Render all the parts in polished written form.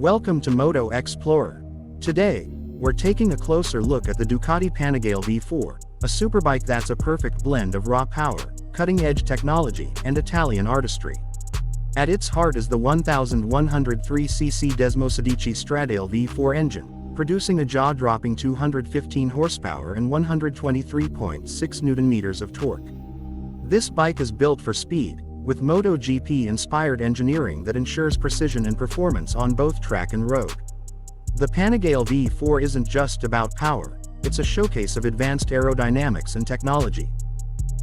Welcome to Moto Explorer. Today, we're taking a closer look at the Ducati Panigale V4, a superbike that's a perfect blend of raw power, cutting-edge technology, and Italian artistry. At its heart is the 1103cc Desmosedici Stradale V4 engine, producing a jaw-dropping 215 horsepower and 123.6 Nm of torque. This bike is built for speed, with MotoGP-inspired engineering that ensures precision and performance on both track and road. The Panigale V4 isn't just about power, it's a showcase of advanced aerodynamics and technology.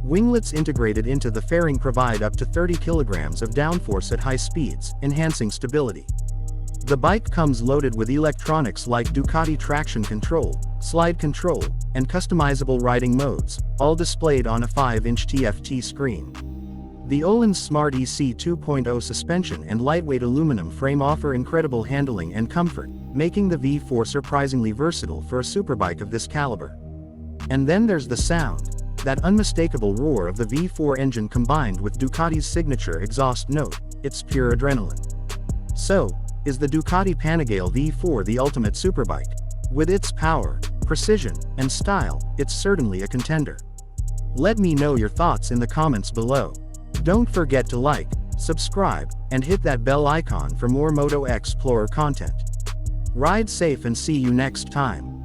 Winglets integrated into the fairing provide up to 30 kg of downforce at high speeds, enhancing stability. The bike comes loaded with electronics like Ducati traction control, slide control, and customizable riding modes, all displayed on a 5-inch TFT screen. The Öhlins Smart EC 2.0 suspension and lightweight aluminum frame offer incredible handling and comfort, making the V4 surprisingly versatile for a superbike of this caliber. And then there's the sound, that unmistakable roar of the V4 engine combined with Ducati's signature exhaust note. It's pure adrenaline. So, is the Ducati Panigale V4 the ultimate superbike? With its power, precision, and style, it's certainly a contender. Let me know your thoughts in the comments below. Don't forget to like, subscribe, and hit that bell icon for more Moto Explorer content. Ride safe and see you next time.